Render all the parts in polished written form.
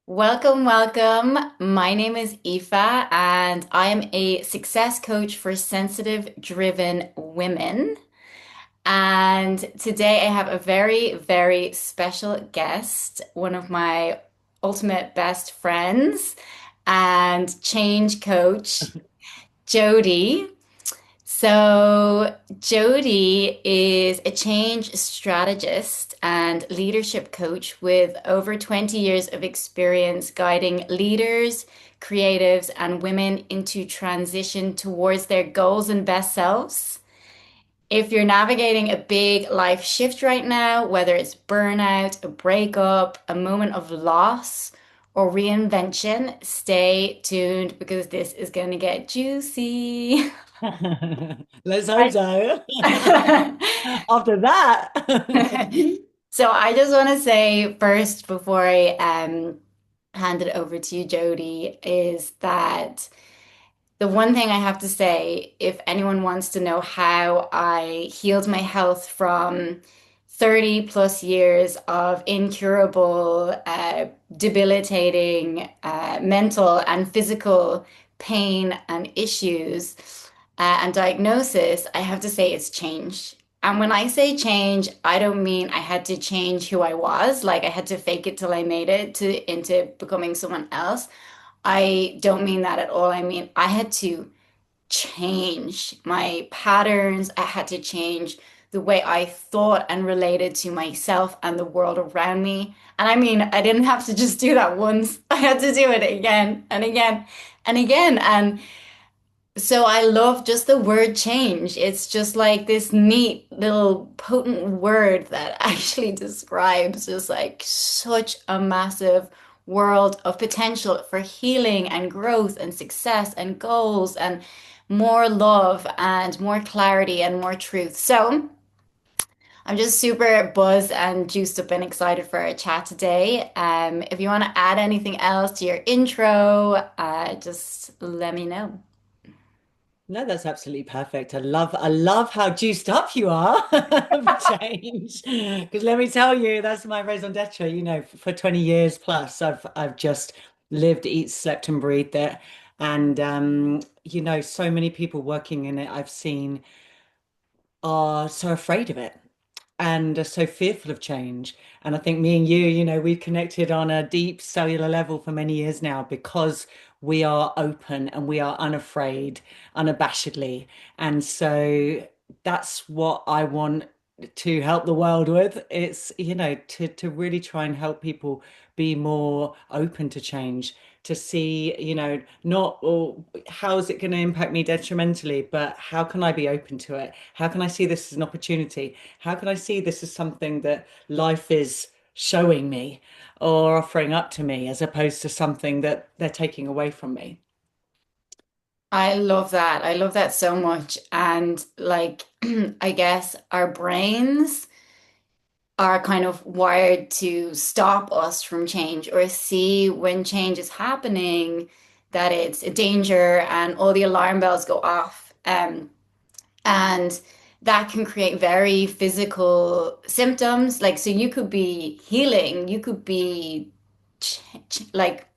Welcome, welcome. My name is Aoife, and I am a success coach for sensitive, driven women. And today I have a very, very special guest, one of my ultimate best friends and change coach, Jodie. So, Jodie is a change strategist and leadership coach with over 20 years of experience guiding leaders, creatives, and women into transition towards their goals and best selves. If you're navigating a big life shift right now, whether it's burnout, a breakup, a moment of loss, or reinvention, stay tuned because this is going to get juicy. Let's hope so. After that. So I just want to say first, before I hand it over to you, Jody, is that the one thing I have to say, if anyone wants to know how I healed my health from 30 plus years of incurable, debilitating mental and physical pain and issues and diagnosis, I have to say it's change. And when I say change, I don't mean I had to change who I was, like I had to fake it till I made it to into becoming someone else. I don't mean that at all. I mean, I had to change my patterns. I had to change the way I thought and related to myself and the world around me. And I mean, I didn't have to just do that once. I had to do it again and again and again. And so I love just the word change. It's just like this neat little potent word that actually describes just like such a massive world of potential for healing and growth and success and goals and more love and more clarity and more truth. So I'm just super buzzed and juiced up and excited for our chat today. If you want to add anything else to your intro, just let me know. No, that's absolutely perfect. I love how juiced up you are for change. Because let me tell you, that's my raison d'etre. For 20 years plus, I've just lived, eat, slept, and breathed it. And so many people working in it I've seen are so afraid of it and are so fearful of change. And I think me and you, we've connected on a deep cellular level for many years now because we are open and we are unafraid, unabashedly. And so that's what I want to help the world with. It's to really try and help people be more open to change, to see, not how is it going to impact me detrimentally, but how can I be open to it? How can I see this as an opportunity? How can I see this as something that life is showing me or offering up to me as opposed to something that they're taking away from me? I love that. I love that so much. And like, I guess our brains are kind of wired to stop us from change or see when change is happening that it's a danger and all the alarm bells go off. And that can create very physical symptoms. Like, so you could be healing, you could be like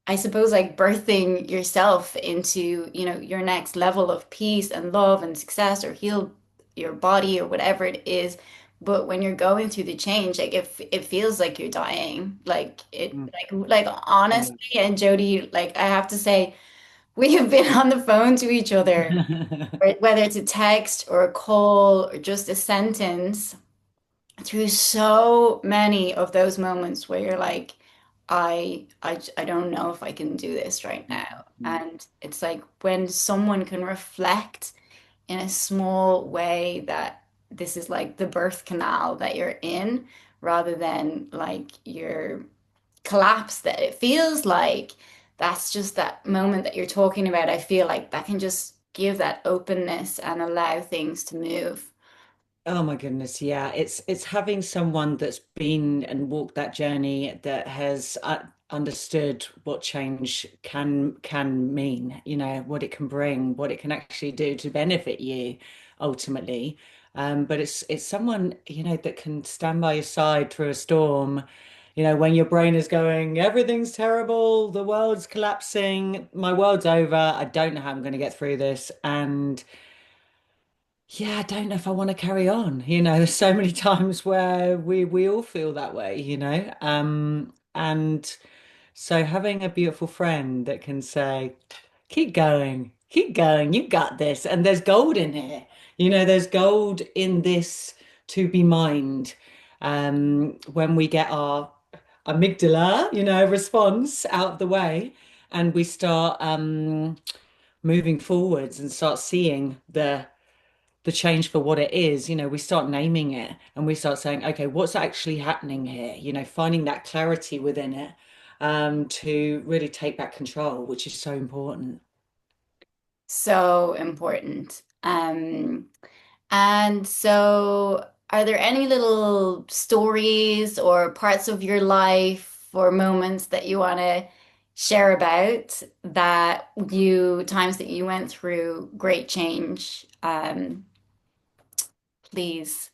I suppose like birthing yourself into, your next level of peace and love and success or heal your body or whatever it is. But when you're going through the change, like if it feels like you're dying, like it Mm. like Yeah. honestly, and Jody, like I have to say, we have been on the phone to each other, whether it's a text or a call or just a sentence through so many of those moments where you're like, I don't know if I can do this right now. And it's like when someone can reflect in a small way that this is like the birth canal that you're in, rather than like your collapse that it feels like that's just that moment that you're talking about. I feel like that can just give that openness and allow things to move. Oh my goodness, yeah. It's having someone that's been and walked that journey that has understood what change can mean, what it can bring, what it can actually do to benefit you ultimately. But it's someone, that can stand by your side through a storm, When your brain is going, everything's terrible, the world's collapsing, my world's over, I don't know how I'm going to get through this. And yeah, I don't know if I want to carry on. There's so many times where we all feel that way. And so having a beautiful friend that can say, keep going, you got this. And there's gold in here. There's gold in this to be mined. When we get our amygdala, response out of the way and we start moving forwards and start seeing the change for what it is, we start naming it and we start saying, okay, what's actually happening here? Finding that clarity within it, to really take back control, which is so important. So important. And so, are there any little stories or parts of your life or moments that you want to share about times that you went through great change? Please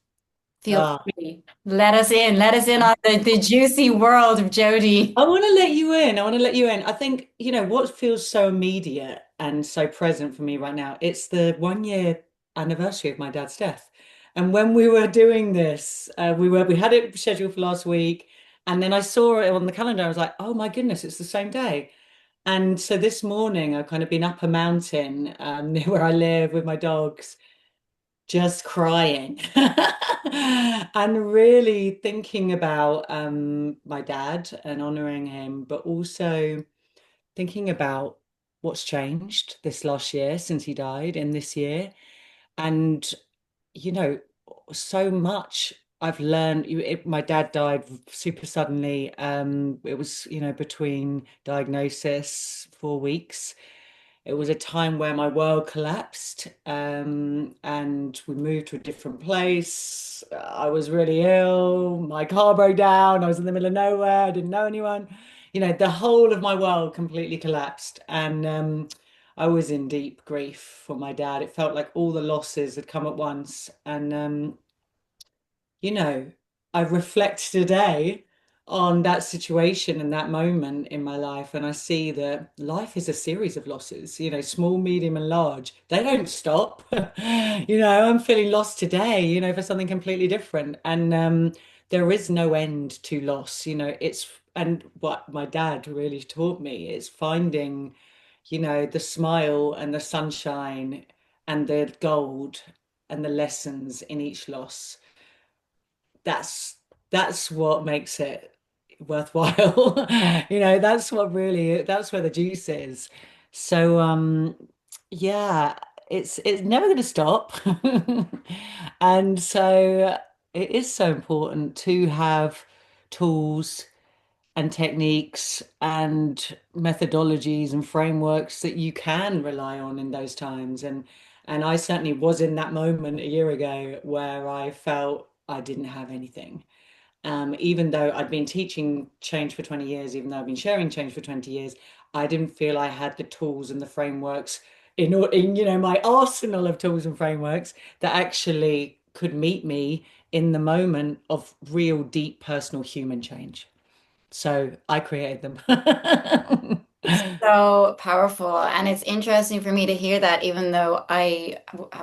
feel Ah, free. Let us in on the juicy world of Jodie. I want to let you in. I want to let you in. I think, what feels so immediate and so present for me right now, it's the 1 year anniversary of my dad's death. And when we were doing this, we had it scheduled for last week, and then I saw it on the calendar. I was like, oh my goodness, it's the same day. And so this morning I've kind of been up a mountain near where I live with my dogs, just crying and really thinking about my dad and honoring him, but also thinking about what's changed this last year since he died in this year. And, you know, so much I've learned. My dad died super suddenly. It was, between diagnosis, 4 weeks. It was a time where my world collapsed, and we moved to a different place. I was really ill. My car broke down. I was in the middle of nowhere. I didn't know anyone. The whole of my world completely collapsed. And I was in deep grief for my dad. It felt like all the losses had come at once. And you know, I reflect today on that situation and that moment in my life, and I see that life is a series of losses, small, medium, and large. They don't stop. I'm feeling lost today, for something completely different. And there is no end to loss, and what my dad really taught me is finding, the smile and the sunshine and the gold and the lessons in each loss. That's what makes it worthwhile. That's where the juice is. So yeah, it's never going to stop. And so it is so important to have tools and techniques and methodologies and frameworks that you can rely on in those times. And I certainly was in that moment a year ago where I felt I didn't have anything. Even though I'd been teaching change for 20 years, even though I've been sharing change for 20 years, I didn't feel I had the tools and the frameworks in my arsenal of tools and frameworks that actually could meet me in the moment of real, deep, personal human change. So I created them. So powerful. And it's interesting for me to hear that, even though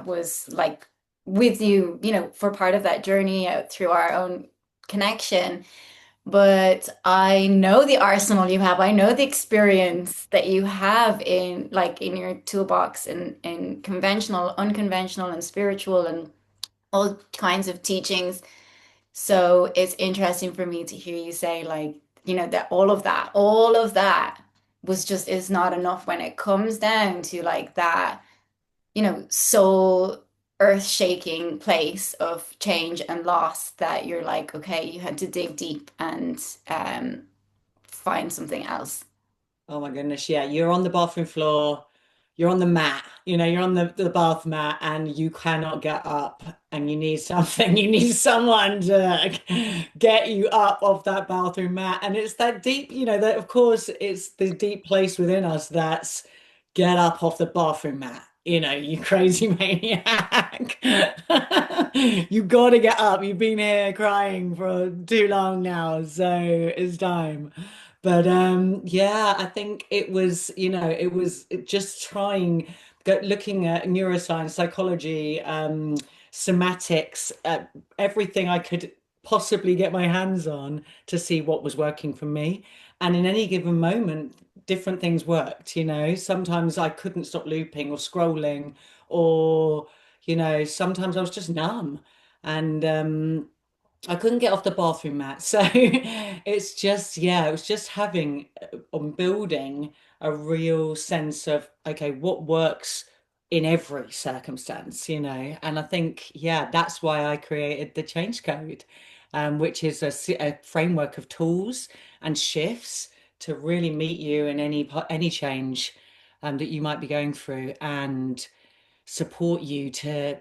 was like with you, for part of that journey out through our own connection. But I know the arsenal you have. I know the experience that you have in your toolbox in conventional, unconventional, and spiritual and all kinds of teachings. So it's interesting for me to hear you say that all of that is not enough when it comes down to like that, soul earth-shaking place of change and loss that you're like, okay, you had to dig deep and find something else. Oh my goodness, yeah. You're on the bathroom floor, you're on the mat, you're on the bath mat and you cannot get up and you need something, you need someone to get you up off that bathroom mat. And it's that deep, that of course it's the deep place within us that's get up off the bathroom mat. you crazy maniac. You got to get up. You've been here crying for too long now, so it's time. But yeah, I think it was just looking at neuroscience, psychology, somatics, everything I could possibly get my hands on to see what was working for me. And in any given moment, different things worked. Sometimes I couldn't stop looping or scrolling, or, sometimes I was just numb. And I couldn't get off the bathroom mat. So it's just, yeah, it was just having on building a real sense of, okay, what works in every circumstance. And I think, yeah, that's why I created the change code, which is a framework of tools and shifts to really meet you in any change that you might be going through, and support you to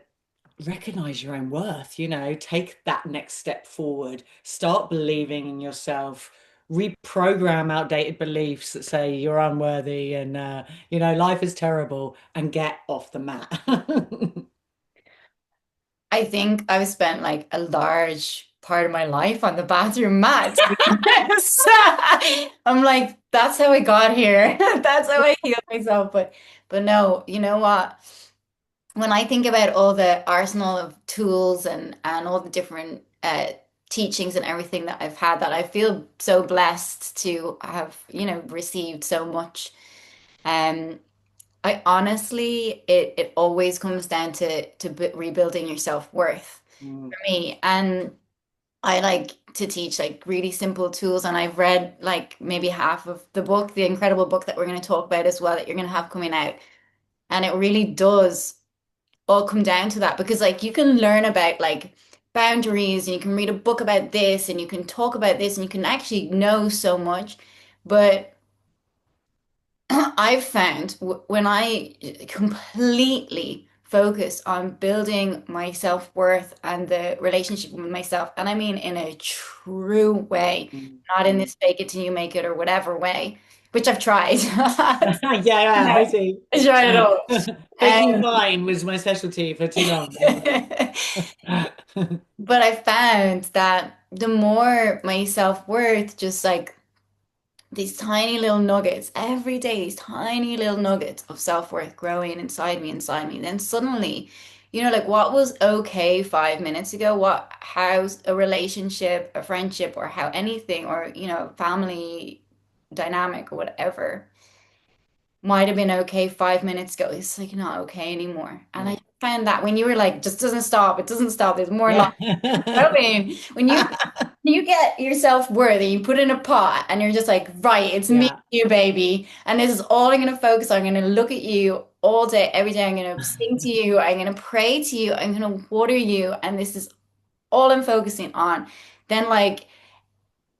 recognize your own worth, take that next step forward, start believing in yourself, reprogram outdated beliefs that say you're unworthy and life is terrible, and get off the mat. I think I've spent like a large part of my life on the bathroom mat, to be honest. I'm like, that's how I got here. That's how I healed myself. But no, you know what? When I think about all the arsenal of tools and all the different teachings and everything that I've had, that I feel so blessed to have, received so much. Um, I honestly, it always comes down to rebuilding your self-worth Mm, for me. And I like to teach like really simple tools. And I've read like maybe half of the book, the incredible book that we're going to talk about as well, that you're going to have coming out. And it really does all come down to that, because like you can learn about like boundaries, and you can read a book about this, and you can talk about this, and you can actually know so much. But I've found when I completely focus on building my self-worth and the relationship with myself, and I mean in a true way, mm, not in mm. this fake it till you make it or whatever way, which I've tried. Yeah, yeah, I No, see. I tried it all. Faking Um, fine was my specialty for too long. but I found that the more my self-worth, just like these tiny little nuggets every day, these tiny little nuggets of self-worth growing inside me. Then suddenly, like what was okay 5 minutes ago, how's a relationship, a friendship, or how anything, or, family dynamic or whatever might have been okay 5 minutes ago, it's like not okay anymore. And I Yeah. found that when you were like, just doesn't stop, it doesn't stop, there's more life. Yeah. I mean, when you get yourself worthy, you put in a pot and you're just like, right, it's me, Yeah. you baby. And this is all I'm going to focus on. I'm going to look at you all day, every day. I'm going to sing to you. I'm going to pray to you. I'm going to water you. And this is all I'm focusing on. Then, like,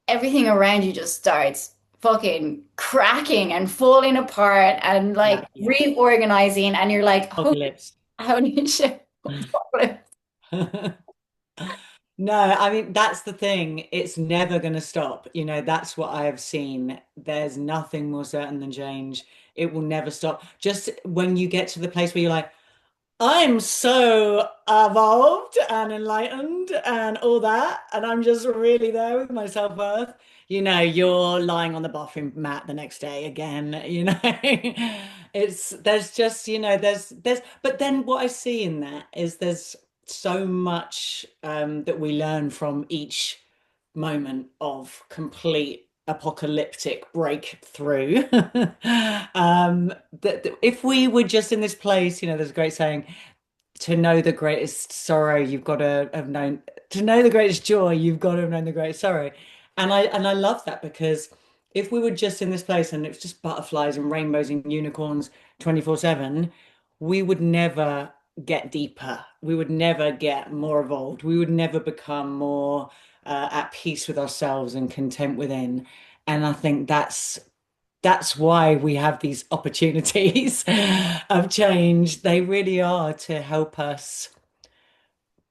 everything around you just starts fucking cracking and falling apart and like Yeah. Yeah. reorganizing. And you're like, holy, Apocalypse. how did shit? No, I mean, that's the thing. It's never going to stop. That's what I have seen. There's nothing more certain than change. It will never stop. Just when you get to the place where you're like, I'm so evolved and enlightened and all that, and I'm just really there with my self-worth. You're lying on the bathroom mat the next day again. There's just, but then what I see in that is there's so much that we learn from each moment of complete apocalyptic breakthrough. That if we were just in this place, there's a great saying, to know the greatest sorrow, you've got to have known, to know the greatest joy, you've got to have known the greatest sorrow. And I love that, because if we were just in this place and it was just butterflies and rainbows and unicorns 24/7, we would never get deeper. We would never get more evolved. We would never become more at peace with ourselves and content within. And I think that's why we have these opportunities of change. They really are to help us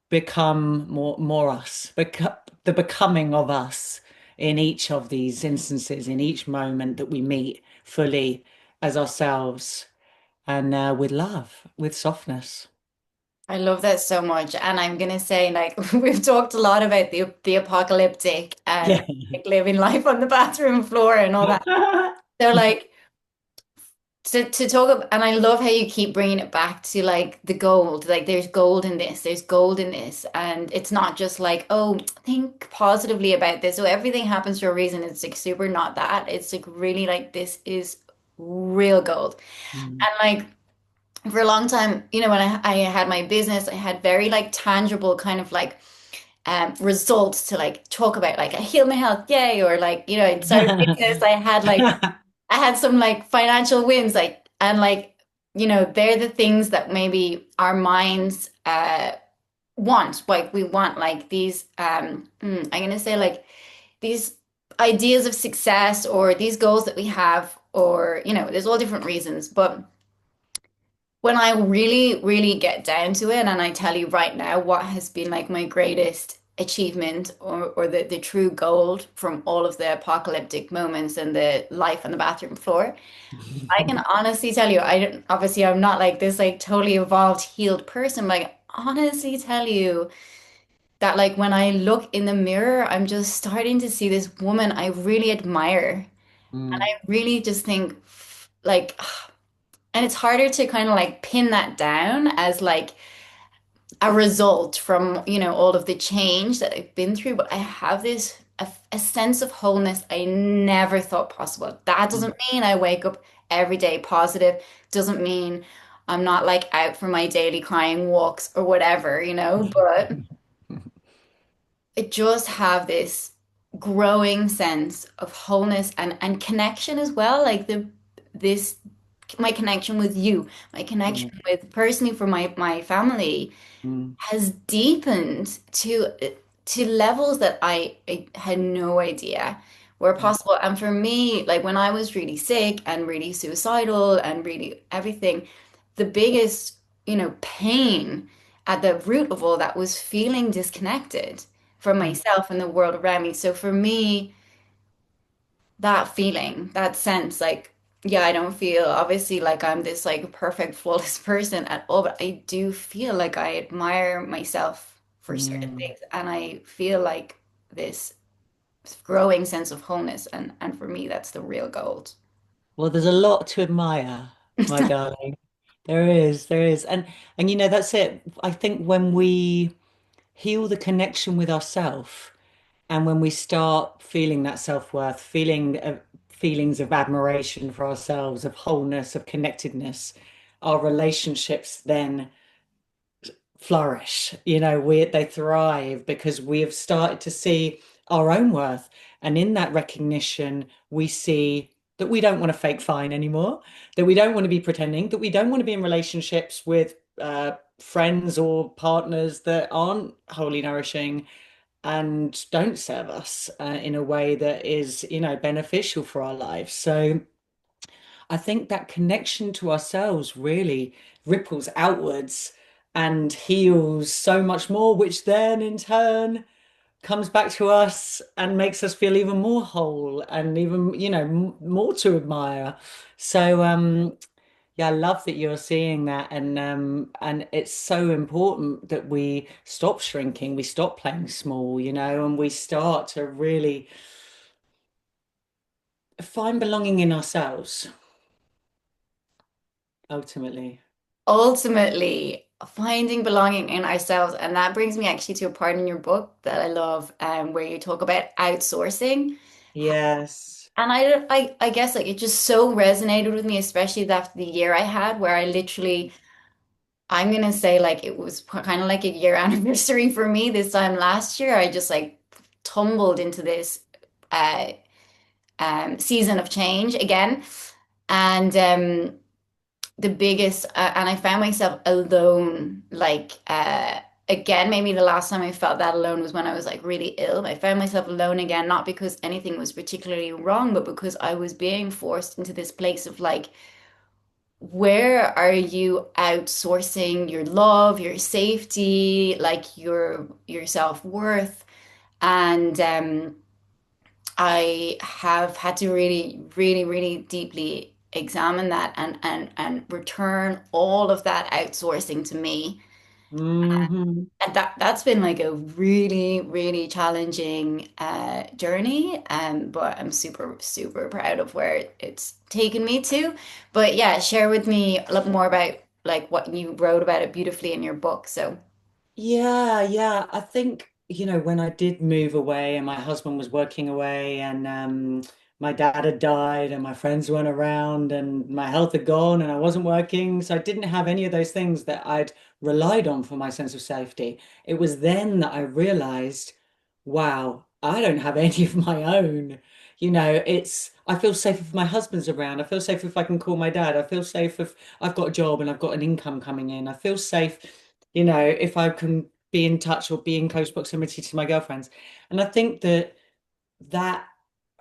become more us, the becoming of us in each of these instances, in each moment that we meet fully as ourselves. and with love, with softness. I love that so much. And I'm gonna say, like, we've talked a lot about the apocalyptic and Yeah. like living life on the bathroom floor and all that. So like to talk about, and I love how you keep bringing it back to like the gold. Like there's gold in this, there's gold in this, and it's not just like, oh, think positively about this. So everything happens for a reason. It's like super not that. It's like really like this is real gold. Mm. And like for a long time, when I had my business, I had very like tangible kind of like results to like talk about, like I healed my health, yay, or like, in started a business, I had some like financial wins, like, and like, they're the things that maybe our minds want. Like we want like these I'm gonna say like these ideas of success or these goals that we have, or there's all different reasons. But when I really, really get down to it, and I tell you right now what has been like my greatest achievement, or the true gold from all of the apocalyptic moments and the life on the bathroom floor, I can honestly tell you, obviously I'm not like this like totally evolved, healed person, but I can honestly tell you that like when I look in the mirror, I'm just starting to see this woman I really admire. And Mm. I really just think like, and it's harder to kind of like pin that down as like a result from, all of the change that I've been through, but I have this a sense of wholeness I never thought possible. That doesn't mean I wake up every day positive, doesn't mean I'm not like out for my daily crying walks or whatever, but I just have this growing sense of wholeness and connection as well, like this my connection with you, my connection Mm. with personally for my family Mm. has deepened to levels that I had no idea were possible. And for me, like when I was really sick and really suicidal and really everything, the biggest, pain at the root of all that was feeling disconnected from Mm. myself and the world around me. So for me, that feeling, that sense, like, yeah, I don't feel obviously like I'm this like perfect, flawless person at all, but I do feel like I admire myself for certain Mm. things. And I feel like this growing sense of wholeness. And for me, that's the real gold. Well, there's a lot to admire, my darling. There is, there is. And that's it. I think when we heal the connection with ourselves and when we start feeling that self-worth, feeling feelings of admiration for ourselves, of wholeness, of connectedness, our relationships then flourish. They thrive because we have started to see our own worth. And in that recognition, we see that we don't want to fake fine anymore, that we don't want to be pretending, that we don't want to be in relationships with friends or partners that aren't wholly nourishing and don't serve us in a way that is, beneficial for our lives. So I think that connection to ourselves really ripples outwards and heals so much more, which then in turn comes back to us and makes us feel even more whole and even, more to admire. So, yeah, I love that you're seeing that, and it's so important that we stop shrinking, we stop playing small, and we start to really find belonging in ourselves, ultimately. Ultimately, finding belonging in ourselves. And that brings me actually to a part in your book that I love, where you talk about outsourcing. Yes. And I guess like it just so resonated with me, especially after the year I had, where I literally, I'm gonna say like it was kind of like a year anniversary for me this time last year. I just like tumbled into this uh, season of change again, and the biggest, and I found myself alone, like again, maybe the last time I felt that alone was when I was like really ill. I found myself alone again, not because anything was particularly wrong, but because I was being forced into this place of like, where are you outsourcing your love, your safety, like your self-worth? And I have had to really, really, really deeply examine that and return all of that outsourcing to me. Hmm. And that's been like a really, really challenging journey. But I'm super, super proud of where it's taken me to. But yeah, share with me a little more about like what you wrote about it beautifully in your book. So Yeah, yeah. I think, when I did move away and my husband was working away and my dad had died and my friends weren't around and my health had gone and I wasn't working. So I didn't have any of those things that I'd relied on for my sense of safety. It was then that I realized, wow, I don't have any of my own. I feel safe if my husband's around. I feel safe if I can call my dad. I feel safe if I've got a job and I've got an income coming in. I feel safe if I can be in touch or be in close proximity to my girlfriends. And I think that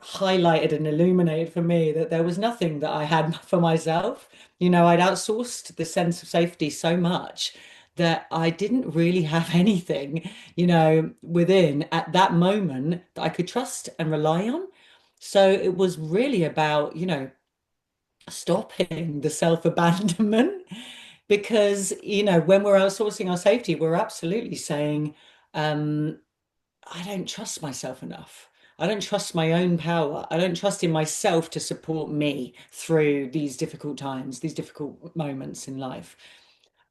highlighted and illuminated for me that there was nothing that I had for myself. I'd outsourced the sense of safety so much that I didn't really have anything, within at that moment that I could trust and rely on. So it was really about, stopping the self-abandonment because when we're outsourcing our safety we're absolutely saying um I don't trust myself enough. I don't trust my own power. I don't trust in myself to support me through these difficult times, these difficult moments in life.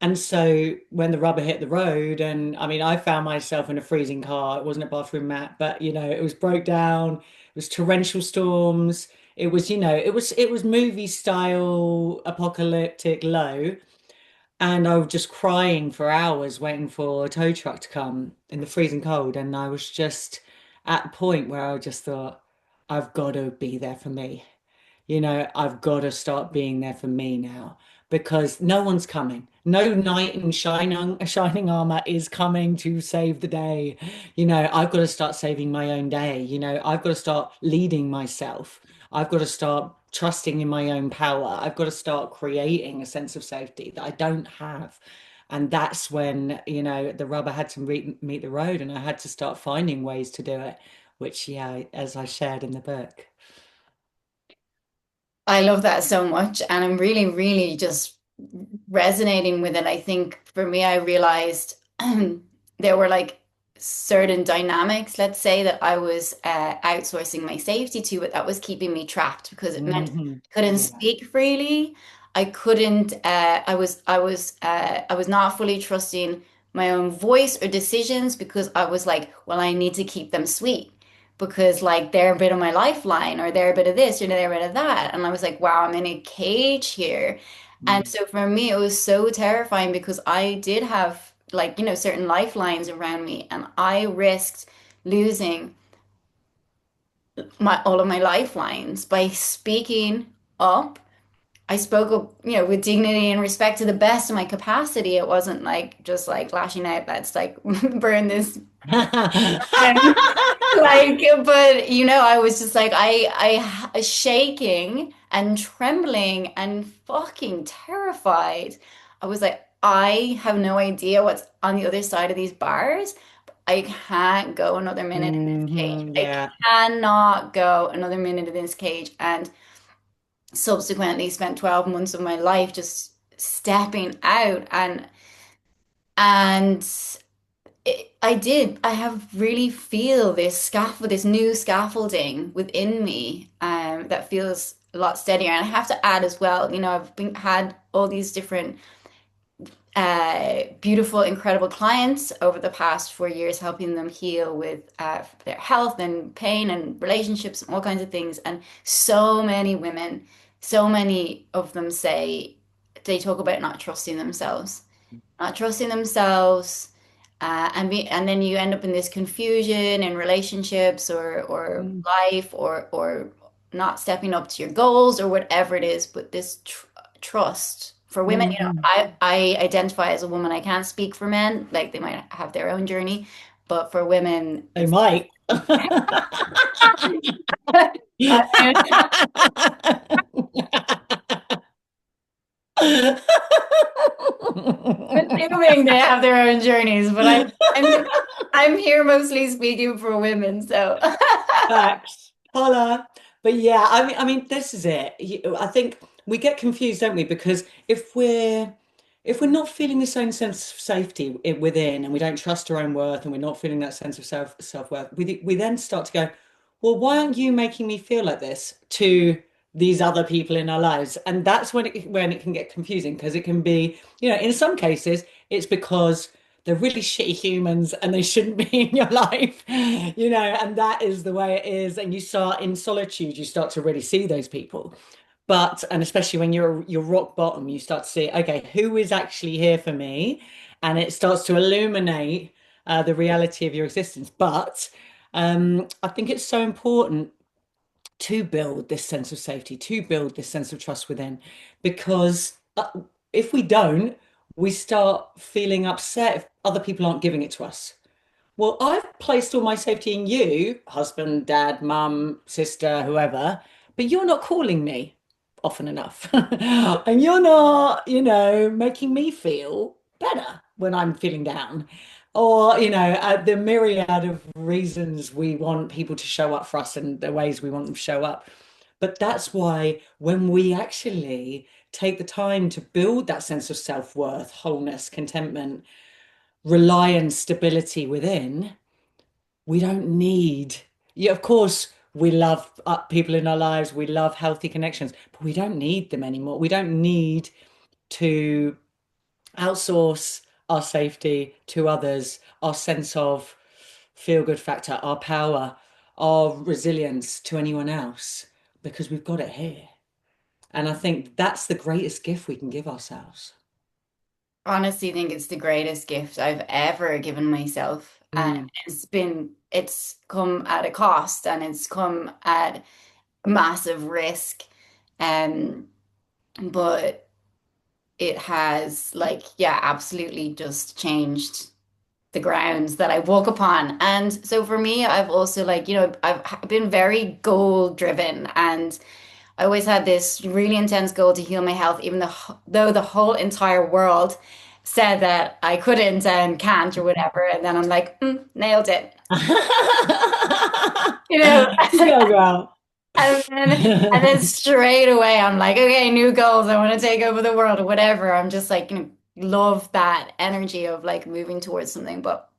And so when the rubber hit the road, and I mean, I found myself in a freezing car. It wasn't a bathroom mat, but it was broke down. It was torrential storms. It was, it was movie style apocalyptic low. And I was just crying for hours waiting for a tow truck to come in the freezing cold. And I was just at a point where I just thought, I've got to be there for me. I've got to start being there for me now because no one's coming. No knight in shining armor is coming to save the day. I've got to start saving my own day. I've got to start leading myself. I've got to start trusting in my own power. I've got to start creating a sense of safety that I don't have. And that's when, the rubber had to meet the road and I had to start finding ways to do it, which, yeah, as I shared in the book. I love that so much, and I'm really, really just resonating with it. I think for me, I realized there were like certain dynamics, let's say, that I was outsourcing my safety to, but that was keeping me trapped because it meant Hmm. I couldn't Yeah. speak freely. I couldn't. I was not fully trusting my own voice or decisions because I was like, well, I need to keep them sweet because like they're a bit of my lifeline or they're a bit of this or they're a bit of that. And I was like, wow, I'm in a cage here. And so for me, it was so terrifying because I did have like, certain lifelines around me and I risked losing my all of my lifelines by speaking up. I spoke up, with dignity and respect to the best of my capacity. It wasn't like just like lashing out, let's like burn this down. Like, but I was just like, I shaking and trembling and fucking terrified. I was like, I have no idea what's on the other side of these bars. I can't go another minute in this cage. I Yeah. cannot go another minute in this cage. And subsequently spent 12 months of my life just stepping out and I have really feel this new scaffolding within me, that feels a lot steadier. And I have to add as well, had all these different, beautiful, incredible clients over the past 4 years, helping them heal with their health and pain and relationships and all kinds of things. And so many women, so many of them say they talk about not trusting themselves, and then you end up in this confusion in relationships or life or not stepping up to your goals or whatever it is. But this trust for women, Hmm. I identify as a woman. I can't speak for men, like they might have their own journey, but for women, They it's might. assuming they have their own journeys, but I'm I'm here mostly speaking for women, so. Facts. Holla. But yeah, I mean, this is it. I think we get confused, don't we? Because if we're not feeling the same sense of safety within, and we don't trust our own worth, and we're not feeling that sense of self-worth, we then start to go, well, why aren't you making me feel like this to these other people in our lives? And that's when it can get confusing, because it can be, in some cases, it's because they're really shitty humans and they shouldn't be in your life, and that is the way it is. And you start in solitude, you start to really see those people. And especially when you're rock bottom, you start to see, okay, who is actually here for me? And it starts to illuminate the reality of your existence. But I think it's so important to build this sense of safety, to build this sense of trust within, because if we don't, we start feeling upset if other people aren't giving it to us. Well, I've placed all my safety in you, husband, dad, mum, sister, whoever, but you're not calling me often enough. And you're not, making me feel better when I'm feeling down. Or, the myriad of reasons we want people to show up for us and the ways we want them to show up. But that's why when we actually take the time to build that sense of self-worth, wholeness, contentment, rely on stability within, we don't need, yeah, of course, we love people in our lives, we love healthy connections, but we don't need them anymore. We don't need to outsource our safety to others, our sense of feel good factor, our power, our resilience to anyone else, because we've got it here. And I think that's the greatest gift we can give ourselves. Honestly think it's the greatest gift I've ever given myself. And Mm, it's come at a cost and it's come at massive risk. Um, but it has like, yeah, absolutely just changed the grounds that I walk upon. And so for me, I've also like, I've been very goal driven and I always had this really intense goal to heal my health, even though the whole entire world said that I couldn't and can't or whatever. And then I'm like, nailed it. You know, you go, girl. and then straight away I'm like, okay, new goals. I want to take over the world or whatever. I'm just like, love that energy of like moving towards something. But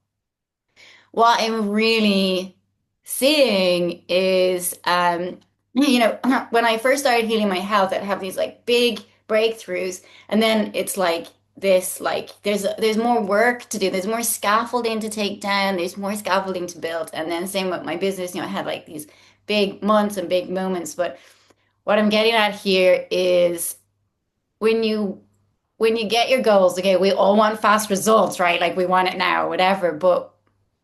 what I'm really seeing is, when I first started healing my health, I'd have these like big breakthroughs, and then it's like this, like there's more work to do, there's more scaffolding to take down, there's more scaffolding to build, and then same with my business. I had like these big months and big moments, but what I'm getting at here is when you when you get your goals, okay, we all want fast results, right? Like we want it now or whatever, but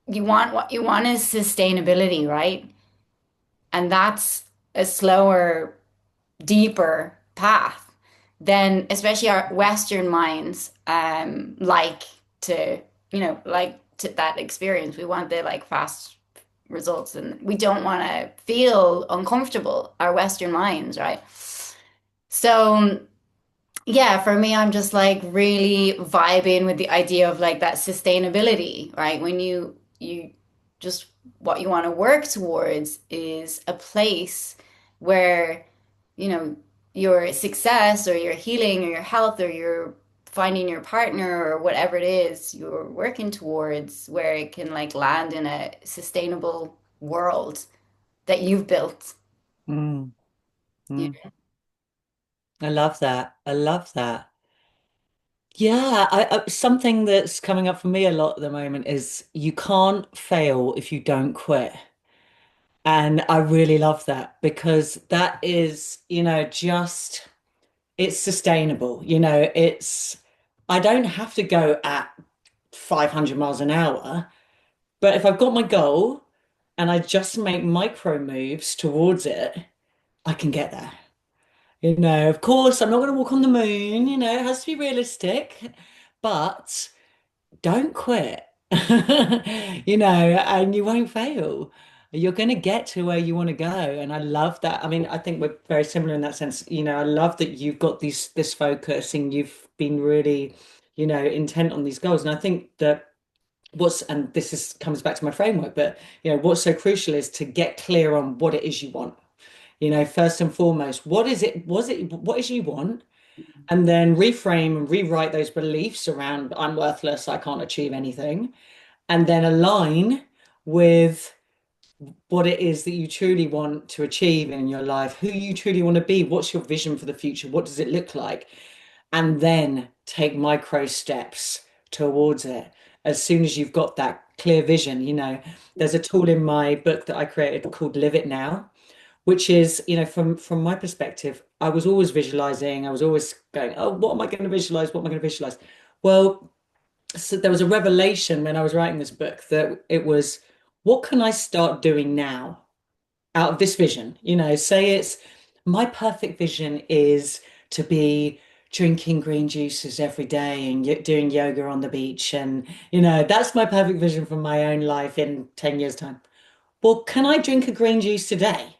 what you want is sustainability, right? And that's a slower, deeper path than especially our Western minds like to, like to that experience. We want the like fast results and we don't want to feel uncomfortable, our Western minds, right? So yeah, for me, I'm just like really vibing with the idea of like that sustainability, right? When you just what you want to work towards is a place where, you know, your success or your healing or your health or your finding your partner or whatever it is you're working towards, where it can like land in a sustainable world that you've built. Mm, Yeah. mm. I love that. I love that. Yeah, something that's coming up for me a lot at the moment is you can't fail if you don't quit. And I really love that because that is, just it's sustainable. I don't have to go at 500 miles an hour, but if I've got my goal and I just make micro moves towards it, I can get there. Of course, I'm not going to walk on the moon, it has to be realistic, but don't quit. And you won't fail. You're going to get to where you want to go. And I love that. I mean, I think we're very similar in that sense. I love that you've got this focus and you've been really, intent on these goals. And I think that and this comes back to my framework, but what's so crucial is to get clear on what it is you want. first and foremost, what is you want? And then reframe and rewrite those beliefs around I'm worthless, I can't achieve anything, and then align with what it is that you truly want to achieve in your life, who you truly want to be, what's your vision for the future, what does it look like, and then take micro steps towards it. As soon as you've got that clear vision, there's a tool in my book that I created called Live It Now, which is, from my perspective, I was always visualizing, I was always going, oh, what am I going to visualize? What am I going to visualize? Well, so there was a revelation when I was writing this book that it was, what can I start doing now out of this vision? Say it's my perfect vision is to be drinking green juices every day and doing yoga on the beach. And, that's my perfect vision for my own life in 10 years' time. Well, can I drink a green juice today?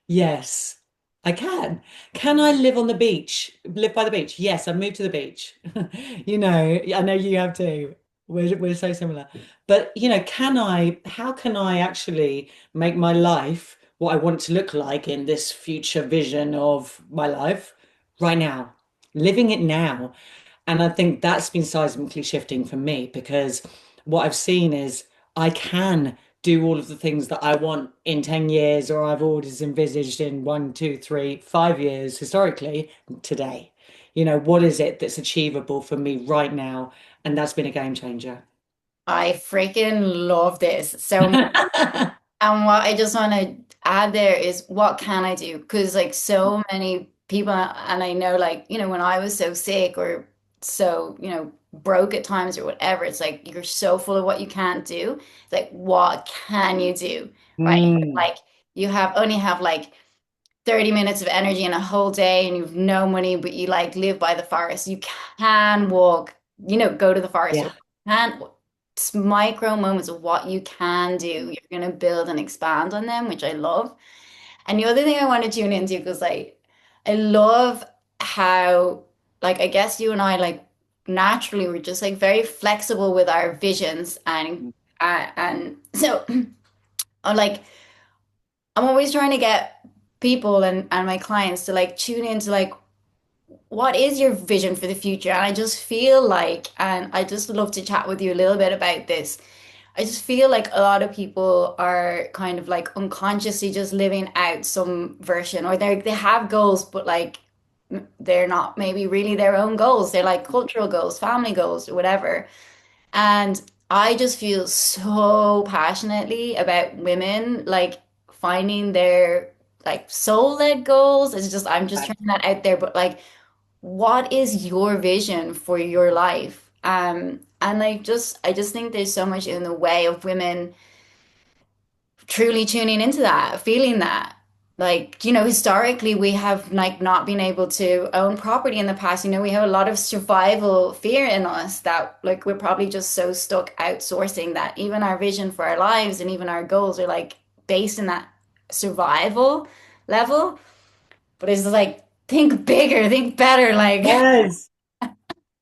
Yes, I can. Can I live on the beach? Live by the beach? Yes, I've moved to the beach. I know you have too. We're so similar. But, how can I actually make my life what I want it to look like in this future vision of my life right now? Living it now. And I think that's been seismically shifting for me because what I've seen is I can do all of the things that I want in 10 years, or I've always envisaged in 1, 2, 3, 5 years historically today. What is it that's achievable for me right now? And that's been a game changer. I freaking love this so much. And what I just want to add there is what can I do? Because like so many people, and I know like, when I was so sick or so, broke at times or whatever, it's like you're so full of what you can't do. It's like, what can you do? Right? Mm, Like you only have like 30 minutes of energy in a whole day and you've no money, but you like live by the forest. You can walk, go to the forest or yeah. can it's micro moments of what you can do. You're going to build and expand on them, which I love. And the other thing I want to tune into because I love how like I guess you and I like naturally we're just like very flexible with our visions and so I'm like I'm always trying to get people and my clients to like tune into like what is your vision for the future? And I just feel like, and I just love to chat with you a little bit about this. I just feel like a lot of people are kind of like unconsciously just living out some version, or they have goals, but like they're not maybe really their own goals. They're like cultural goals, family goals, or whatever. And I just feel so passionately about women like finding their like soul-led goals. It's just I'm just trying that out there, but like what is your vision for your life? And I just think there's so much in the way of women truly tuning into that, feeling that. Like, historically we have like not been able to own property in the past. We have a lot of survival fear in us that like we're probably just so stuck outsourcing that even our vision for our lives and even our goals are like based in that survival level. But it's like think bigger, think better, like Yes.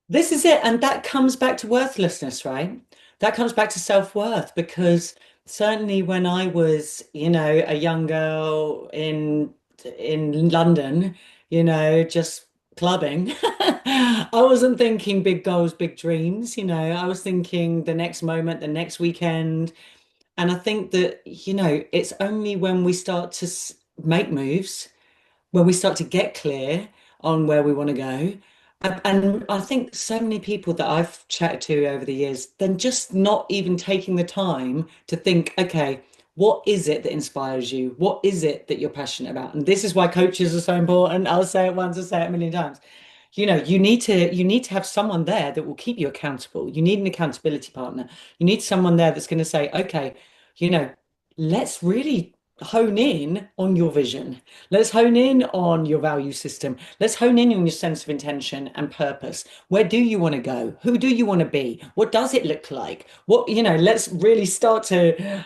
This is it. And that comes back to worthlessness, right? That comes back to self-worth because certainly when I was, a young girl in London, just clubbing, I wasn't thinking big goals, big dreams, I was thinking the next moment, the next weekend. And I think that, it's only when we start to make moves when we start to get clear on where we want to go. And I think so many people that I've chatted to over the years, then just not even taking the time to think, okay, what is it that inspires you? What is it that you're passionate about? And this is why coaches are so important. I'll say it once, I'll say it a million times. You need to have someone there that will keep you accountable. You need an accountability partner. You need someone there that's going to say, okay, you know, let's really hone in on your vision. Let's hone in on your value system. Let's hone in on your sense of intention and purpose. Where do you want to go? Who do you want to be? What does it look like? Let's really start to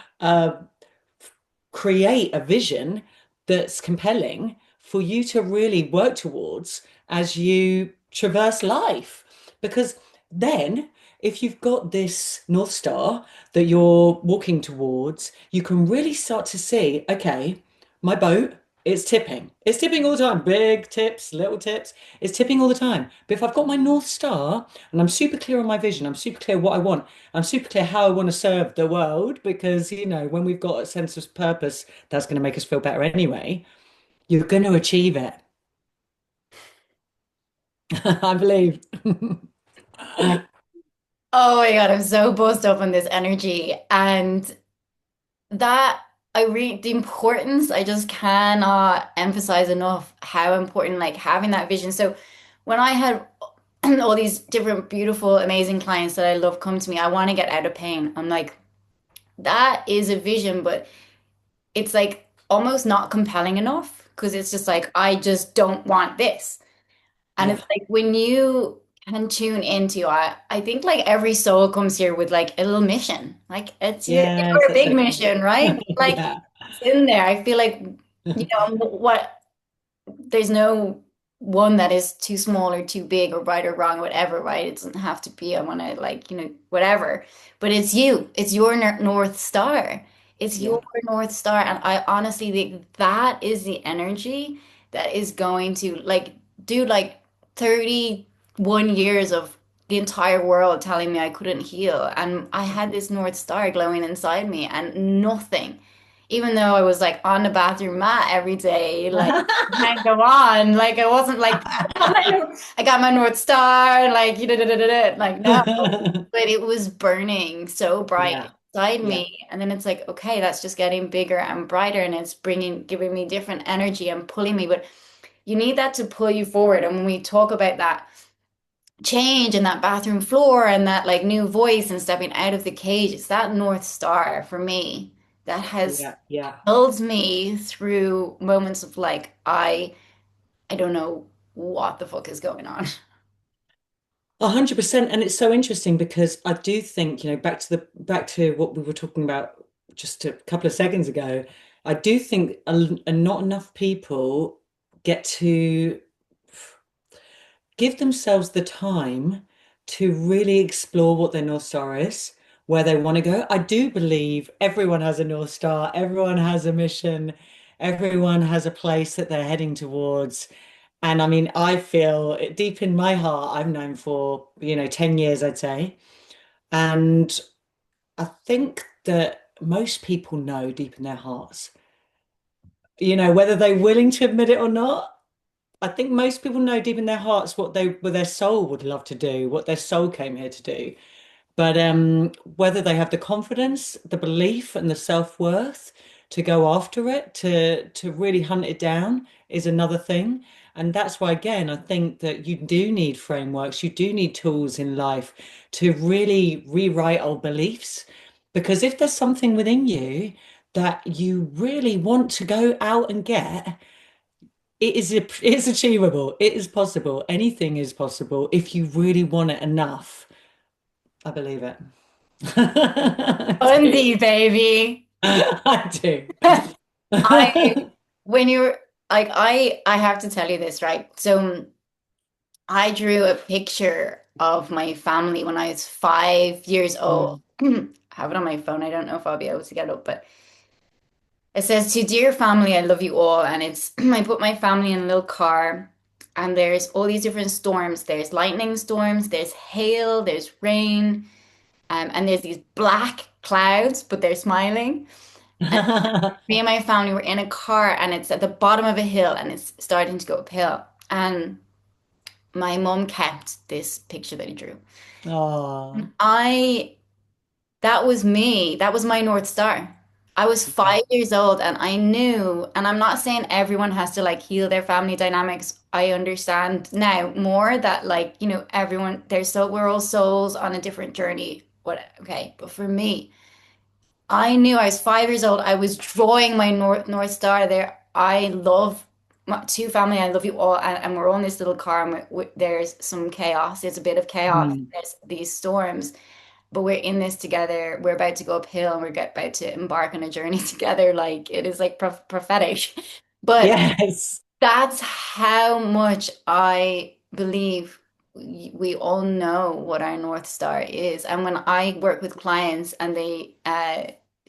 create a vision that's compelling for you to really work towards as you traverse life. Because then, if you've got this North Star that you're walking towards, you can really start to see, okay, my boat It's tipping. It's tipping all the time. Big tips, little tips. It's tipping all the time. But if I've got my North Star and I'm super clear on my vision, I'm super clear what I want, I'm super clear how I want to serve the world, because, when we've got a sense of purpose, that's going to make us feel better anyway. You're going to achieve it. I believe. Oh my God, I'm so buzzed up on this energy. And that I read the importance, I just cannot emphasize enough how important like having that vision. So when I had all these different beautiful, amazing clients that I love come to me, I want to get out of pain. I'm like, that is a vision, but it's like almost not compelling enough because it's just like, I just don't want this. And it's Yeah. like when you can tune into, I think like every soul comes here with like a little mission. Like Yes, it's a that's big so mission, right? Like yeah. it's in there. I feel like, what there's no one that is too small or too big or right or wrong, whatever, right? It doesn't have to be, I want to like, whatever. But it's you. It's your North Star. It's your Yeah. North Star. And I honestly think that is the energy that is going to like do like 31 years of the entire world telling me I couldn't heal. And I had this North Star glowing inside me and nothing. Even though I was like on the bathroom mat every day, like can't go on. Like I wasn't like I got my North Star, like like no, but it was burning so bright Yeah. inside Yeah. me. And then it's like, okay, that's just getting bigger and brighter, and it's giving me different energy and pulling me. But you need that to pull you forward. And when we talk about that change and that bathroom floor and that like new voice and stepping out of the cage, it's that North Star for me that has Yeah. Yeah. held me through moments of like I don't know what the fuck is going on. 100%. And it's so interesting because I do think, back to what we were talking about just a couple of seconds ago, I do think not enough people get to give themselves the time to really explore what their North Star is, where they want to go. I do believe everyone has a North Star, everyone has a mission, everyone has a place that they're heading towards. And I mean, I feel deep in my heart, I've known for, 10 years, I'd say. And I think that most people know deep in their hearts, whether they're willing to admit it or not. I think most people know deep in their hearts what their soul would love to do, what their soul came here to do. But whether they have the confidence, the belief, and the self-worth to go after it, to really hunt it down is another thing. And that's why, again, I think that you do need frameworks, you do need tools in life to really rewrite old beliefs. Because if there's something within you that you really want to go out and get, it's achievable. It is possible. Anything is possible if you really want it enough. I believe it. I do. Bundy, baby. I do. I when you're like I have to tell you this, right? So I drew a picture of my family when I was 5 years old. Mm. I have it on my phone. I don't know if I'll be able to get it up, but it says, "To dear family, I love you all." And it's I put my family in a little car, and there's all these different storms. There's lightning storms, there's hail, there's rain, and there's these black clouds, but they're smiling. And me and my family were in a car, and it's at the bottom of a hill, and it's starting to go uphill. And my mom kept this picture that he drew. Oh, I That was me. That was my North Star. I was yeah. 5 years old and I knew, and I'm not saying everyone has to like heal their family dynamics. I understand now more that like, everyone, we're all souls on a different journey. Okay. But for me, I knew I was 5 years old. I was drawing my North Star there. I love my two family. I love you all. And we're all in this little car and there's some chaos. There's a bit of chaos. Mm. There's these storms, but we're in this together. We're about to go uphill and about to embark on a journey together. Like it is like prophetic. But Yes. that's how much I believe we all know what our North Star is. And when I work with clients and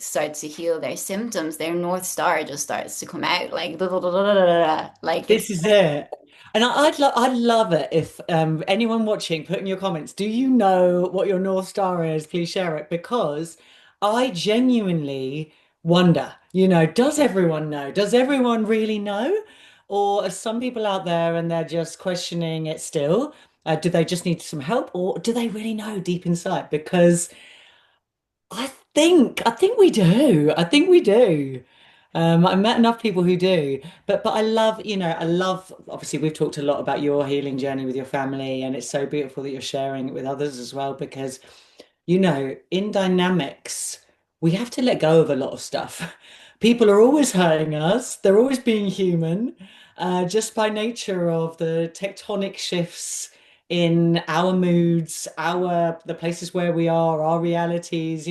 start to heal their symptoms, their North Star just starts to come out like blah, blah, blah, blah, blah, blah, blah. Like it's This is it. And I'd love it if anyone watching put in your comments, do you know what your North Star is? Please share it because I genuinely wonder, does everyone know? Does everyone really know? Or are some people out there and they're just questioning it still? Do they just need some help or do they really know deep inside? Because I think we do. I think we do. I met enough people who do, but I love, I love. Obviously, we've talked a lot about your healing journey with your family, and it's so beautiful that you're sharing it with others as well. Because, in dynamics, we have to let go of a lot of stuff. People are always hurting us. They're always being human, just by nature of the tectonic shifts in our moods, the places where we are, our realities,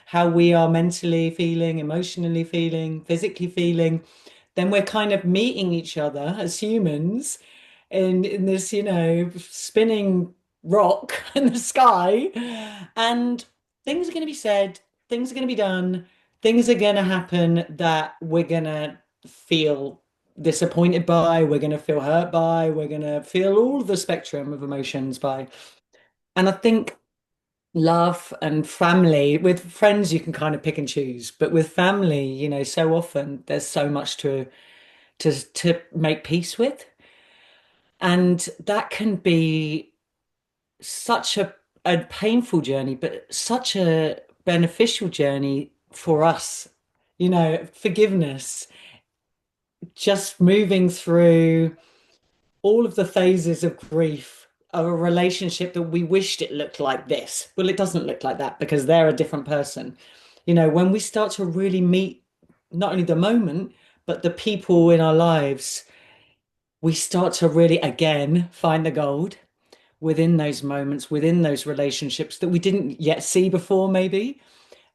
how we are mentally feeling, emotionally feeling, physically feeling, then we're kind of meeting each other as humans in this, spinning rock in the sky. And things are going to be said, things are going to be done, things are going to happen that we're going to feel disappointed by, we're going to feel hurt by, we're going to feel all the spectrum of emotions by. And I think love and family, with friends, you can kind of pick and choose, but with family, so often there's so much to make peace with. And that can be such a painful journey, but such a beneficial journey for us. Forgiveness, just moving through all of the phases of grief of a relationship that we wished it looked like this. Well, it doesn't look like that because they're a different person. When we start to really meet not only the moment, but the people in our lives, we start to really, again, find the gold within those moments, within those relationships that we didn't yet see before, maybe.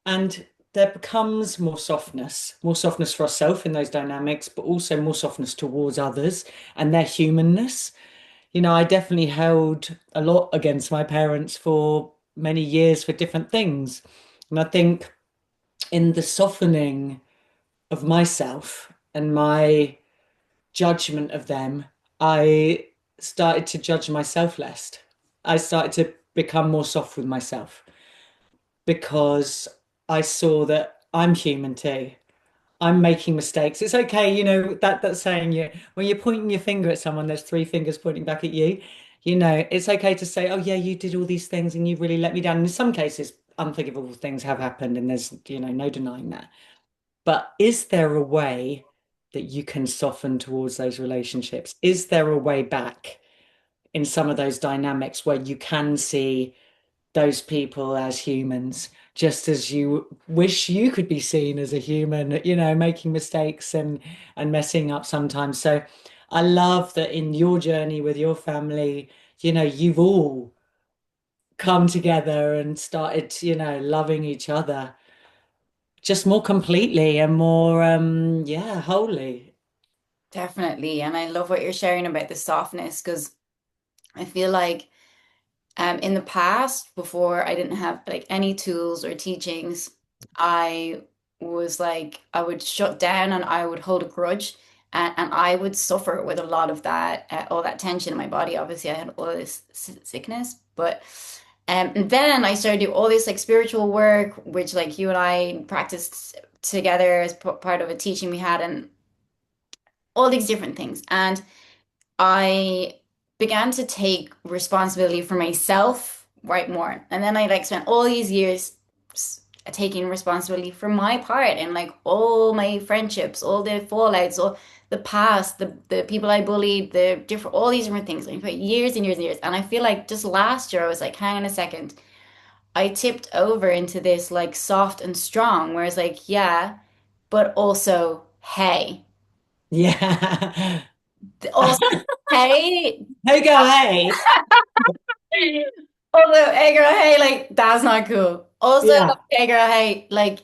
And there becomes more softness for ourselves in those dynamics, but also more softness towards others and their humanness. I definitely held a lot against my parents for many years for different things. And I think in the softening of myself and my judgment of them, I started to judge myself less. I started to become more soft with myself because I saw that I'm human too. I'm making mistakes. It's okay, that saying you when you're pointing your finger at someone, there's three fingers pointing back at you. It's okay to say, "Oh yeah, you did all these things and you really let me down." And in some cases, unforgivable things have happened, and there's, no denying that. But is there a way that you can soften towards those relationships? Is there a way back in some of those dynamics where you can see those people as humans, just as you wish you could be seen as a human, making mistakes and messing up sometimes. So I love that in your journey with your family, you've all come together and started, loving each other just more completely and more yeah, wholly. definitely. And I love what you're sharing about the softness because I feel like in the past, before I didn't have like any tools or teachings, I was like, I would shut down and I would hold a grudge and I would suffer with a lot of that, all that tension in my body. Obviously, I had all this sickness, but and then I started to do all this like spiritual work, which like you and I practiced together as part of a teaching we had, and all these different things. And I began to take responsibility for myself right more. And then I like spent all these years taking responsibility for my part and like all my friendships, all the fallouts, all the past, the people I bullied, the different all these different things, like for years and years and years. And I feel like just last year I was like, hang on a second. I tipped over into this like soft and strong, whereas like, yeah, but also, hey. Yeah. Also, hey, Hey, go, hey. also, hey girl, hey, like that's not cool. Also, Yeah. hey girl, hey, like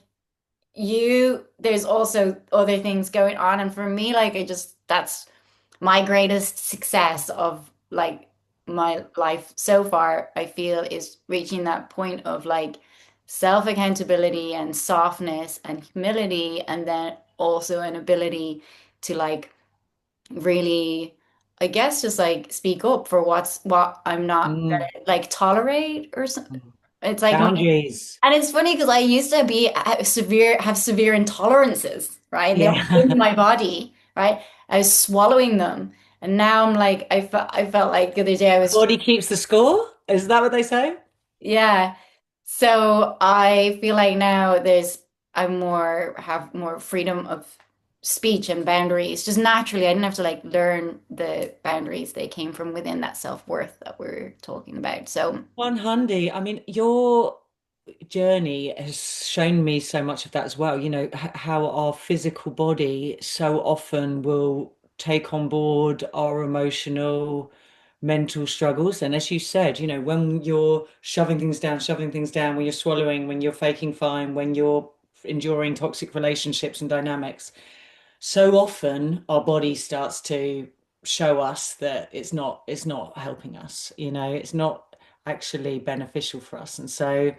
there's also other things going on, and for me, like that's my greatest success of like my life so far. I feel is reaching that point of like self-accountability and softness and humility, and then also an ability to like really, I guess, just like speak up for what I'm not Mm. gonna like tolerate or something. It's like my, Boundaries. and it's funny because I used to be have severe intolerances, right? And they were in Yeah. my body, right? I was swallowing them, and now I'm like, I felt like the other day I was, Body keeps the score. Is that what they say? yeah. So I feel like now I'm more have more freedom of speech and boundaries. Just naturally, I didn't have to like learn the boundaries. They came from within that self-worth that we're talking about. So One handy. I mean, your journey has shown me so much of that as well. You know, how our physical body so often will take on board our emotional, mental struggles. And as you said, you know, when you're shoving things down, when you're swallowing, when you're faking fine, when you're enduring toxic relationships and dynamics, so often our body starts to show us that it's not helping us, you know, it's not actually beneficial for us. And so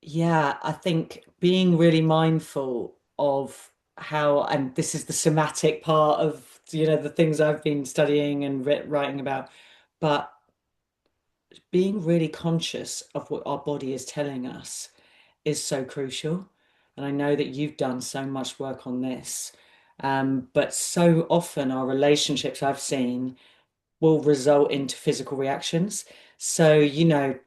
yeah, I think being really mindful of how, and this is the somatic part of, you know, the things I've been studying and writing about, but being really conscious of what our body is telling us is so crucial. And I know that you've done so much work on this. But so often our relationships I've seen will result into physical reactions. So, you know,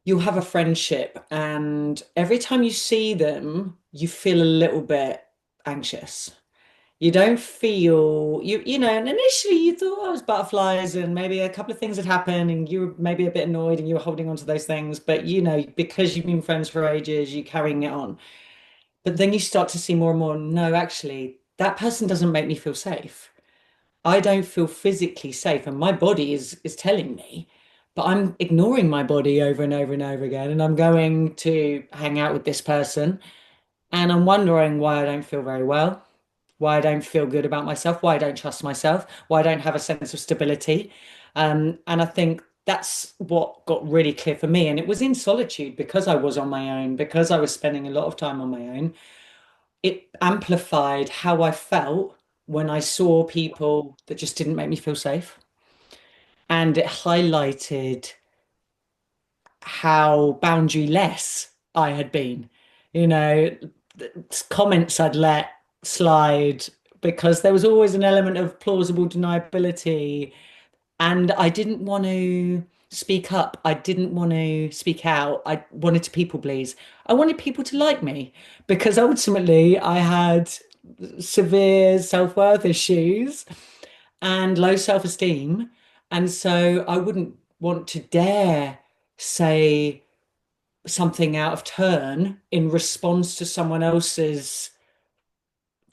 you'll have a friendship, and every time you see them, you feel a little bit anxious. You don't feel you know, and initially you thought, oh, it was butterflies and maybe a couple of things had happened and you were maybe a bit annoyed and you were holding on to those things, but you know, because you've been friends for ages, you're carrying it on. But then you start to see more and more, no, actually, that person doesn't make me feel safe. I don't feel physically safe, and my body is telling me, but I'm ignoring my body over and over and over again, and I'm going to hang out with this person, and I'm wondering why I don't feel very well, why I don't feel good about myself, why I don't trust myself, why I don't have a sense of stability. And I think that's what got really clear for me. And it was in solitude because I was on my own, because I was spending a lot of time on my own. It amplified how I felt when I saw people that just didn't make me feel safe. And it highlighted how boundaryless I had been. You know, comments I'd let slide because there was always an element of plausible deniability. And I didn't want to speak up. I didn't want to speak out. I wanted to people please. I wanted people to like me because ultimately I had severe self-worth issues and low self-esteem. And so I wouldn't want to dare say something out of turn in response to someone else's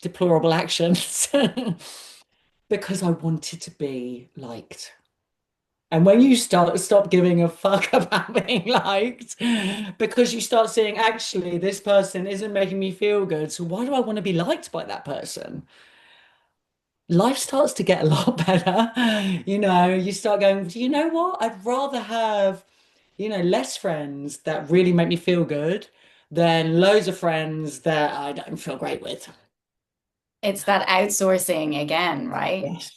deplorable actions because I wanted to be liked. And when you stop giving a fuck about being liked, because you start seeing actually this person isn't making me feel good, so why do I want to be liked by that person? Life starts to get a lot better. You know, you start going, do you know what? I'd rather have, you know, less friends that really make me feel good than loads of friends that I don't feel great with. it's that outsourcing again, right? Yes.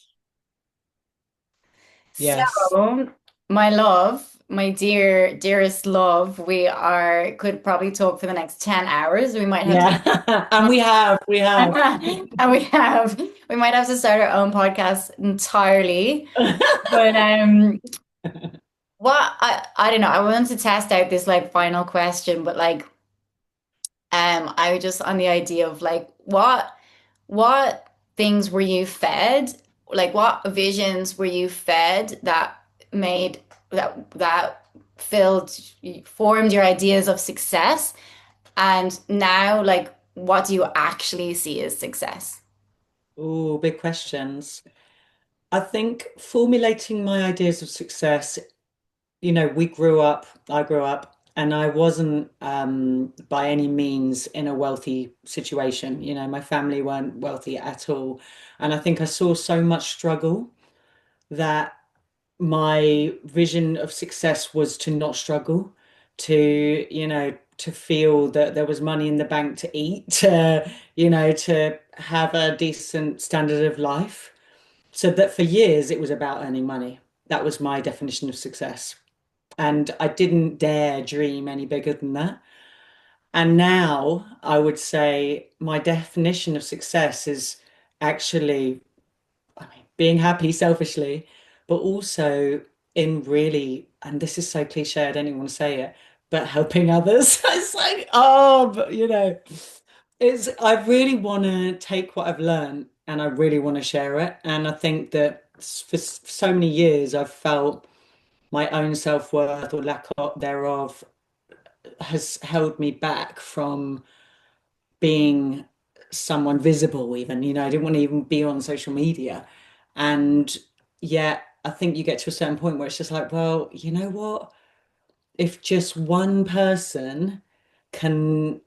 Yes. So, my love, my dearest love, we are could probably talk for the next 10 hours. We might have to Yeah. And we have. and we might have to start our own podcast entirely. But what I don't know, I wanted to test out this like final question, but like I was just on the idea of like what things were you fed? Like what visions were you fed that made that filled formed your ideas of success? And now like what do you actually see as success? Oh, big questions. I think formulating my ideas of success, you know, I grew up, and I wasn't by any means in a wealthy situation. You know, my family weren't wealthy at all. And I think I saw so much struggle that my vision of success was to not struggle, to, to feel that there was money in the bank to eat, to, to have a decent standard of life. So that for years it was about earning money. That was my definition of success. And I didn't dare dream any bigger than that. And now I would say my definition of success is actually, I mean, being happy selfishly, but also in really, and this is so cliche, I don't even want to say it, but helping others. It's like, oh, but I really want to take what I've learned and I really want to share it. And I think that for so many years, I've felt my own self-worth or lack of thereof has held me back from being someone visible even, I didn't want to even be on social media. And yet I think you get to a certain point where it's just like, well, you know what? If just one person can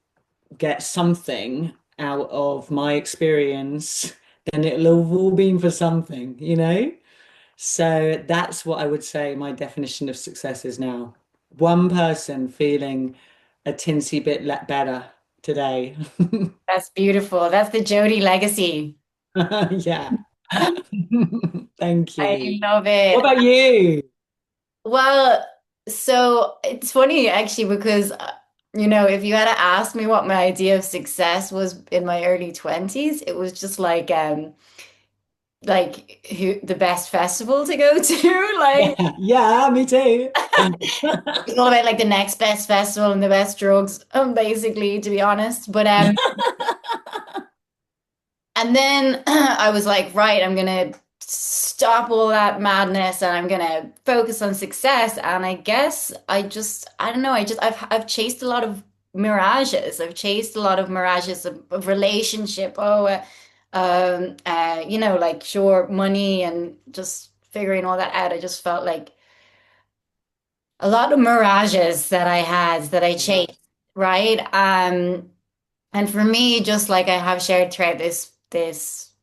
get something out of my experience, then it'll have all been for something, So that's what I would say my definition of success is now. One person feeling a tinsy bit better today. That's beautiful. That's the Jodie legacy. Yeah. Thank I you. love What it. about you? Well, so it's funny actually because if you had to ask me what my idea of success was in my early 20s, it was just like who the best festival to go to. Like Yeah, yeah, me too. it's all about like the next best festival and the best drugs, basically, to be honest. But and then I was like, right, I'm gonna stop all that madness and I'm gonna focus on success. And I guess I don't know, I've chased a lot of mirages. I've chased a lot of mirages of relationship. Like sure, money and just figuring all that out. I just felt like a lot of mirages that I had that I Yeah. chased, right? And for me, just like I have shared throughout this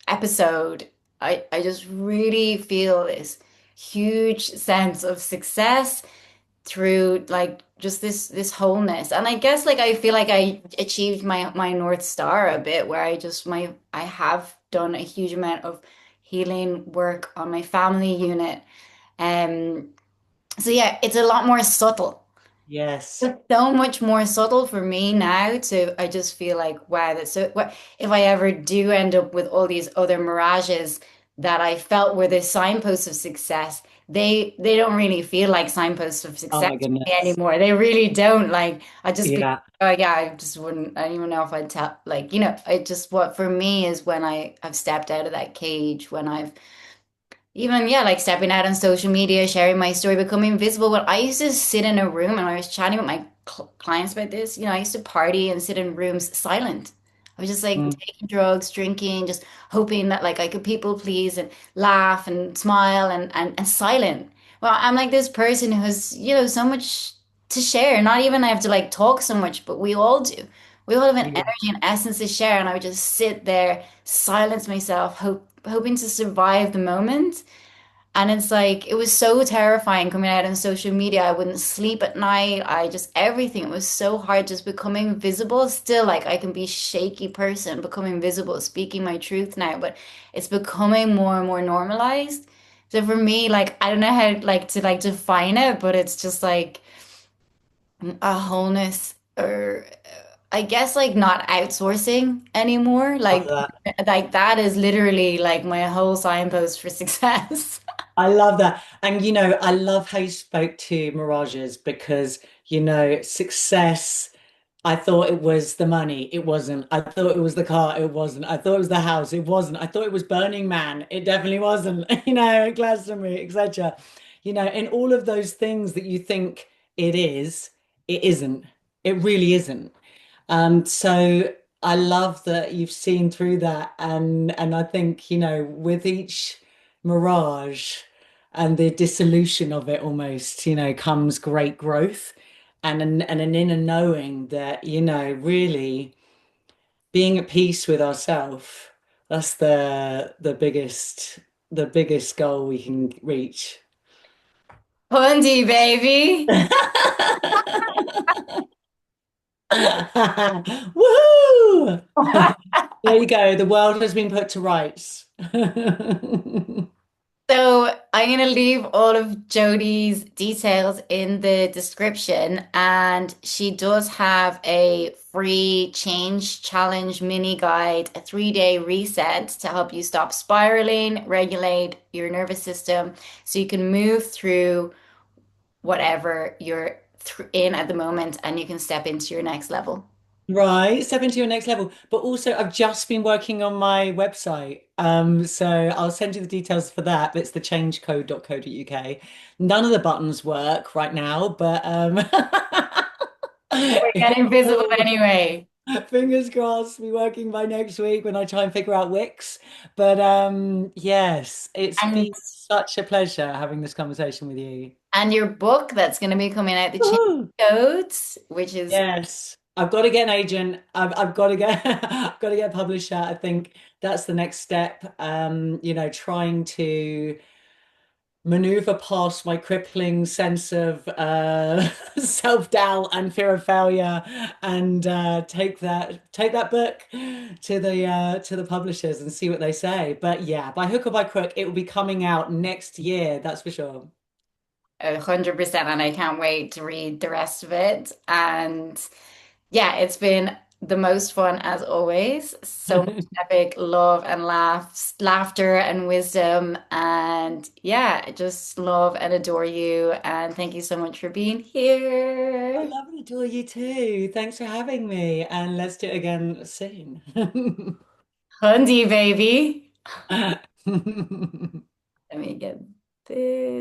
episode, I just really feel this huge sense of success through like just this wholeness. And I guess like I feel like I achieved my North Star a bit where I have done a huge amount of healing work on my family unit. Um so yeah, it's a lot more subtle. Yes. It's so much more subtle for me now to I just feel like wow that's so if I ever do end up with all these other mirages that I felt were the signposts of success, they don't really feel like signposts of Oh success my to me goodness. anymore. They really don't. Like I just be Yeah. oh yeah, I just wouldn't I don't even know if I'd tell like I just what for me is when I've stepped out of that cage, when I've even, yeah, like stepping out on social media, sharing my story, becoming visible. When I used to sit in a room and I was chatting with my clients about this, I used to party and sit in rooms silent. I was just like Mm. taking drugs, drinking, just hoping that like I could people please and laugh and smile and silent. Well, I'm like this person who has, so much to share. Not even I have to like talk so much, but we all do. We all have an Yeah. energy and essence to share. And I would just sit there, silence myself, hoping to survive the moment. And it's like, it was so terrifying coming out on social media. I wouldn't sleep at night. Everything. It was so hard just becoming visible. Still, like, I can be shaky person, becoming visible, speaking my truth now, but it's becoming more and more normalized. So for me, like, I don't know how like to like define it, but it's just like a wholeness or I guess like not outsourcing anymore. Love that. Like that is literally like my whole signpost for success. I love that. And I love how you spoke to mirages because, success, I thought it was the money. It wasn't. I thought it was the car. It wasn't. I thought it was the house. It wasn't. I thought it was Burning Man. It definitely wasn't, Glastonbury, etc. And all of those things that you think it isn't. It really isn't. So I love that you've seen through that, and I think, with each mirage and the dissolution of it almost, comes great growth and an inner knowing that, really being at peace with ourselves, that's the biggest goal we can reach. Hundi, baby. Woohoo! There you go. The world has been put to rights. So I'm going to leave all of Jodie's details in the description, and she does have a free change challenge mini guide, a 3-day reset to help you stop spiraling, regulate your nervous system, so you can move through whatever you're in at the moment, and you can step into your next level. Right, step into your next level. But also, I've just been working on my website. So I'll send you the details for that. It's the changecode.co.uk. None of the buttons work right now, but We're getting it visible will. anyway. Fingers crossed, be working by next week when I try and figure out Wix. But yes, it's And been such a pleasure having this conversation with you. and your book that's going to be coming out, the change Woohoo! codes, which is Yes, I've got to get an agent. I've got to get I've got to get a publisher. I think that's the next step. Trying to maneuver past my crippling sense of self-doubt and fear of failure, and take that book to the publishers and see what they say. But yeah, by hook or by crook, it will be coming out next year. That's for sure. 100%, and I can't wait to read the rest of it. And yeah, it's been the most fun as always. So much epic love and laughter and wisdom. And yeah, I just love and adore you. And thank you so much for being I here. love and adore you too. Thanks for having me, and let's do it again soon. Hundi, baby. Let me get this.